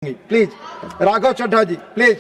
Please Raghav Chadha ji please.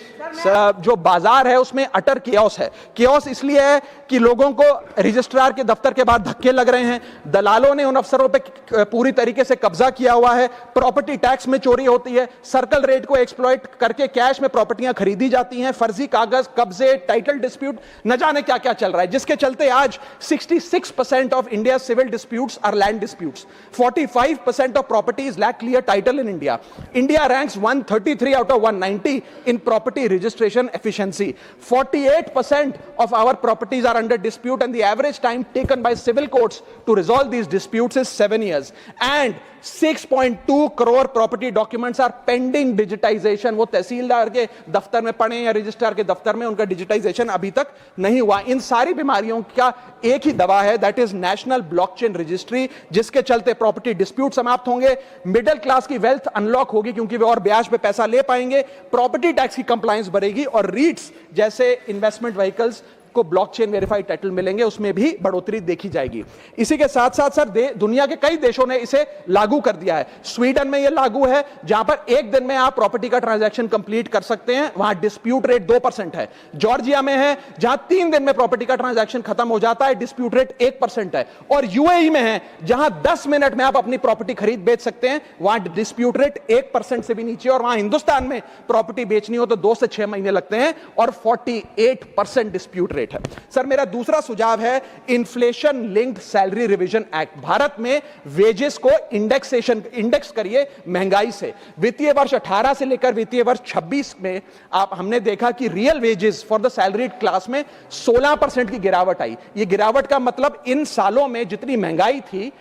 जो बाजार है उसमें अटर केओस है। केओस इसलिए है कि लोगों को रजिस्ट्रार के दफ्तर के बाद धक्के लग रहे हैं, दलालों ने उन अफसरों पे पूरी तरीके से कब्जा किया हुआ है, प्रॉपर्टी टैक्स में चोरी होती है, सर्कल रेट को एक्सप्लॉइट करके कैश में प्रॉपर्टियां खरीदी जाती हैं, फर्जी कागज, कब्जे, टाइटल डिस्प्यूट, न जाने क्या क्या चल रहा है, जिसके चलते आज 66% of India civil disputes are land disputes, 45% of properties lack clear title in India. India ranks 133 out of 190 in property registration efficiency. 48% of our properties are under dispute and the average time taken by civil courts to resolve these disputes is 7 years. And 6.2 crore property documents are pending digitization. वो तहसीलदार के दफ्तर में पड़े या registrar के दफ्तर में, उनका डिजिटाइजेशन अभी तक नहीं हुआ। इन सारी बीमारियों का एक ही दवा है, that is national blockchain registry, जिसके चलते प्रॉपर्टी डिस्प्यूट समाप्त होंगे, मिडिल क्लास की वेल्थ अनलॉक होगी क्योंकि वे और ब्याज पे पैसा ले पाएंगे, प्रॉपर्टी टैक्स की कंप्लायंस बढ़ेगी और रीट्स जैसे इन्वेस्टमेंट व्हीकल्स को ब्लॉकचेन वेरीफाइड टाइटल मिलेंगे, उसमें भी बढ़ोतरी देखी जाएगी। इसी के साथ साथ सर दुनिया के कई देशों ने इसे लागू कर दिया है। स्वीडन में यह लागू है जहां पर एक दिन में आप प्रॉपर्टी का ट्रांजैक्शन कंप्लीट कर सकते हैं, वहां डिस्प्यूट रेट 2% है। जॉर्जिया में है जहां 3 दिन में प्रॉपर्टी का ट्रांजैक्शन खत्म हो जाता है, डिस्प्यूट रेट 1% है। और यूएई में है जहां 10 मिनट में आप अपनी प्रॉपर्टी खरीद बेच सकते हैं, वहां डिस्प्यूट रेट 1% से भी नीचे। और वहां हिंदुस्तान में प्रॉपर्टी बेचनी हो तो 2 से 6 महीने लगते हैं और 48% डिस्प्यूट रेट है। सर मेरा दूसरा सुझाव है inflation linked salary revision act. Bharat में वेजेस को इंडेक्स करिए महंगाई से। वित्तीय वर्ष 18 से लेकर वित्तीय वर्ष 26 में हमने देखा कि real wages for the salaried class में 16% की गिरावट आई। यह गिरावट का मतलब इन सालों में जितनी महंगाई थी,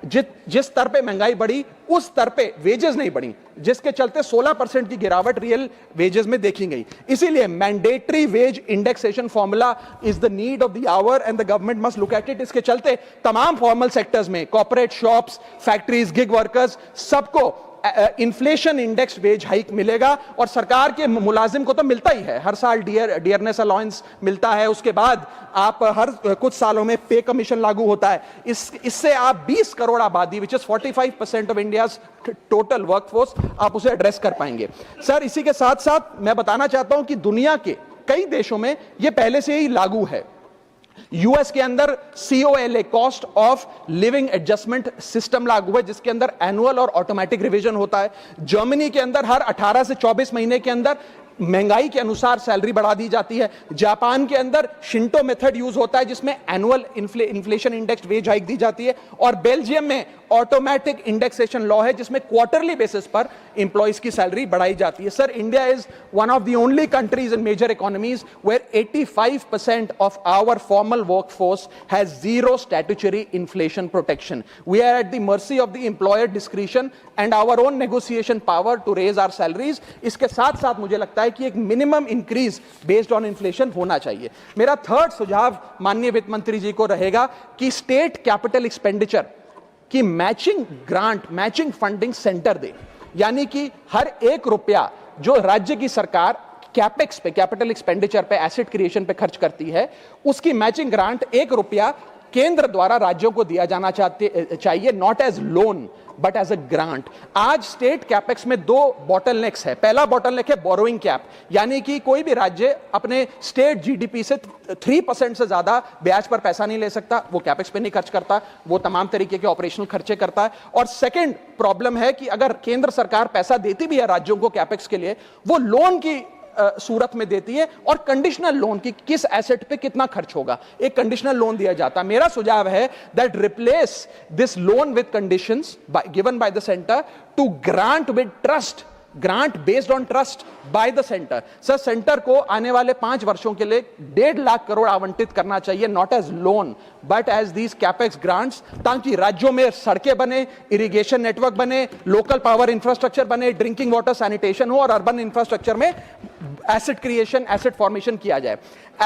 जिस स्तर पे महंगाई बढ़ी उस स्तर पे वेजेस नहीं बढ़ी, जिसके चलते 16% की गिरावट रियल वेजेस में देखी गई। इसीलिए mandatory wage indexation formula is the need of the hour and the government must look at it. इसके चलते तमाम फॉर्मल सेक्टर्स में, corporate, shops, factories, gig workers, सबको इन्फ्लेशन इंडेक्स वेज हाइक मिलेगा। और सरकार के मुलाजिम को तो मिलता ही है, हर साल डियरनेस अलाउंस मिलता है, उसके बाद आप हर कुछ सालों में पे कमीशन लागू होता है। इससे आप 20 करोड़ आबादी, which is 45% of India's total workforce, आप उसे एड्रेस कर पाएंगे। सर इसी के साथ साथ मैं बताना चाहता हूं कि दुनिया के कई देशों में यह पहले से ही लागू है। यूएस के अंदर COLA, cost of living adjustment system लागू है, जिसके अंदर एनुअल और ऑटोमेटिक रिवीजन होता है। जर्मनी के अंदर हर 18 से 24 महीने के अंदर महंगाई के अनुसार सैलरी बढ़ा दी जाती है। जापान के अंदर शिंटो मेथड यूज होता है जिसमें annual inflation index wage hike दी जाती है। और बेल्जियम में ऑटोमेटिक इंडेक्सेशन लॉ है जिसमें क्वार्टरली बेसिस पर एम्प्लॉइज की सैलरी बढ़ाई जाती है। Sir India is one of the only countries in major economies where 85% of our formal workforce has zero statutory inflation protection. We are at the mercy of the employer discretion and our own negotiation power to raise our salaries. इसके साथ साथ मुझे लगता है कि एक minimum increase based on inflation होना चाहिए। मेरा थर्ड सुझाव माननीय वित्त मंत्री जी को रहेगा कि स्टेट कैपिटल एक्सपेंडिचर की matching grant, matching funding centre दे, यानी कि हर 1 रुपया जो राज्य की सरकार कैपेक्स पे, कैपिटल एक्सपेंडिचर पे, एसेट क्रिएशन पे खर्च करती है, उसकी मैचिंग ग्रांट 1 रुपया केंद्र द्वारा राज्यों को दिया जाना चाहिए, not as loan but as a grant. आज स्टेट कैपेक्स में 2 बॉटलनेक्स है। पहला बॉटलनेक है बोरोइंग कैप, यानी कि कोई भी राज्य अपने स्टेट जीडीपी से 3% से ज्यादा ब्याज पर पैसा नहीं ले सकता, वो कैपेक्स पे नहीं खर्च करता, वो तमाम तरीके के ऑपरेशनल खर्चे करता है। और सेकंड प्रॉब्लम है कि अगर केंद्र सरकार पैसा देती भी है राज्यों को कैपेक्स के लिए, वो लोन की सूरत में देती है और कंडीशनल लोन की किस एसेट पे कितना खर्च होगा, एक कंडीशनल लोन दिया जाता है। मेरा सुझाव है that replace this loan with conditions given by the centre to grant with trust, grant based on trust by the centre. Sir centre को आने वाले 5 वर्षों के लिए 1.5 लाख करोड़ आवंटित करना चाहिए, not as loan but as these capex grants, ताकि राज्यों में सड़कें बने, इरिगेशन नेटवर्क बने, लोकल पावर इंफ्रास्ट्रक्चर बने, ड्रिंकिंग वाटर सैनिटेशन हो और अर्बन इंफ्रास्ट्रक्चर में एसेट क्रिएशन, एसेट फॉर्मेशन किया जाए।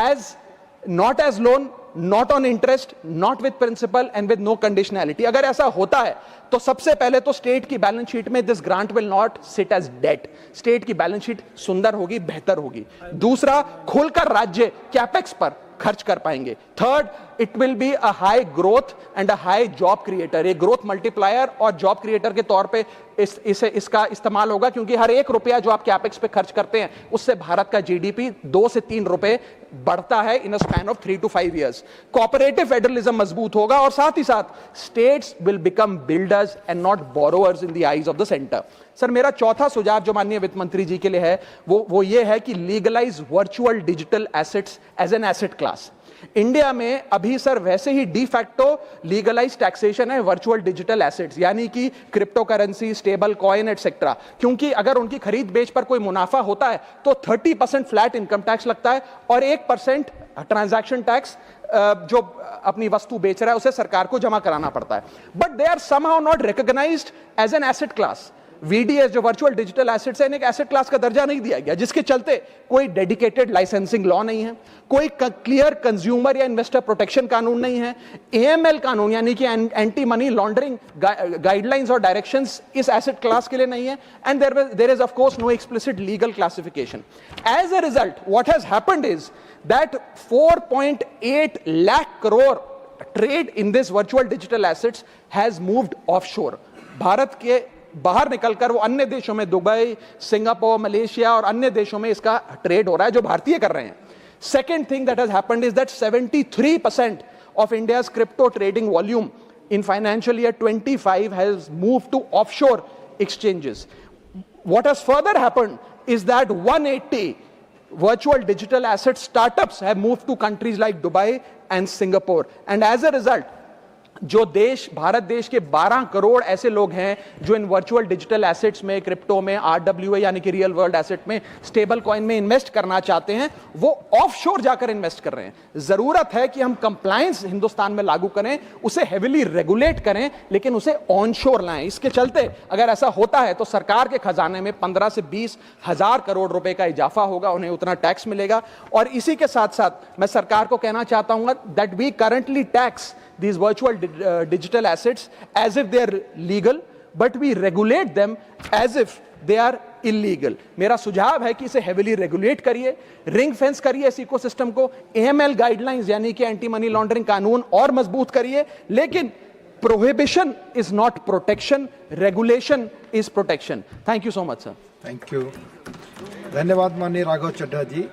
As not as loan not on interest, not with principal and with no conditionality. अगर ऐसा होता है तो सबसे पहले तो स्टेट की बैलेंस शीट में this grant will not sit as debt, state की बैलेंस शीट सुंदर होगी, बेहतर होगी। दूसरा, खुलकर राज्य कैपेक्स पर खर्च कर पाएंगे। Third, it will be a high growth and a high job creator, ये ग्रोथ मल्टीप्लायर और जॉब क्रिएटर के तौर पे इसका इस्तेमाल होगा, क्योंकि हर एक रुपया जो आप कैपेक्स पे खर्च करते हैं उससे भारत का जीडीपी 2 से 3 रुपए बढ़ता है in a span of 3 to 5 years। Cooperative federalism मजबूत होगा और साथ ही साथ states will become builders and not borrowers in the eyes of the centre. Sir, मेरा चौथा सुझाव जो माननीय वित्त मंत्री जी के लिए है वो ये है कि legalise virtual digital assets as an asset class. India में अभी सर वैसे ही डी फैक्टो लीगलाइज टैक्सेशन है वर्चुअल डिजिटल एसेट्स, यानी कि crypto currency, stable coin etcetera, क्योंकि अगर उनकी खरीद बेच पर कोई मुनाफा होता है तो 30% फ्लैट इनकम टैक्स लगता है और 1% ट्रांजैक्शन टैक्स जो अपनी वस्तु बेच रहा है उसे सरकार को जमा कराना पड़ता है। But they are somehow not recognised as an asset class. VDS जो वर्चुअल डिजिटल एसेट्स है, इन्हें एक एसेट क्लास का दर्जा नहीं दिया गया, जिसके चलते कोई डेडिकेटेड लाइसेंसिंग लॉ नहीं है, कोई क्लियर कंज्यूमर या इन्वेस्टर प्रोटेक्शन कानून नहीं है, एएमएल कानून यानी कि एंटी मनी लॉन्ड्रिंग गाइडलाइंस और डायरेक्शंस इस एसेट क्लास के लिए नहीं है, and there is of course no explicit legal classification. As a result what has happened is that 4.8 lakh crore trade in this virtual digital assets has moved offshore. Bharat के बाहर निकलकर वो अन्य देशों में, दुबई, सिंगापुर, मलेशिया और अन्य देशों में इसका ट्रेड हो रहा है जो भारतीय कर रहे हैं। Second thing that has happened is that 73% of India's crypto trading volume in financial year 25 has moved to offshore exchanges. What has further happened is that 180 virtual digital asset startups have moved to countries like Dubai and Singapore, and as a result जो देश, भारत देश के 12 करोड़ ऐसे लोग हैं जो इन virtual digital assets में, crypto में, आरडब्ल्यूए यानी कि रियल वर्ल्ड एसेट में, स्टेबल कॉइन में इन्वेस्ट करना चाहते हैं, वो ऑफशोर जाकर इन्वेस्ट कर रहे हैं। जरूरत है कि हम कंप्लायंस हिंदुस्तान में लागू करें, उसे हेविली रेगुलेट करें, लेकिन उसे ऑनशोर लाएं। इसके चलते अगर ऐसा होता है तो सरकार के खजाने में 15 से 20 हजार करोड़ रुपए का इजाफा होगा, उन्हें उतना टैक्स मिलेगा। और इसी के साथ साथ मैं सरकार को कहना चाहता हूं that we currently tax these virtual digital assets as if they are legal, but we regulate them as if they are illegal। मेरा सुझाव है कि इसे heavily regulate करिए, रिंग फेंस करिए इस इकोसिस्टम को, AML गाइडलाइंस यानी कि एंटी मनी लॉन्ड्रिंग कानून और मजबूत करिए, लेकिन prohibition is not protection, regulation is protection। Thank you so much, sir। Thank you, धन्यवाद माननीय राघव चड्ढा जी।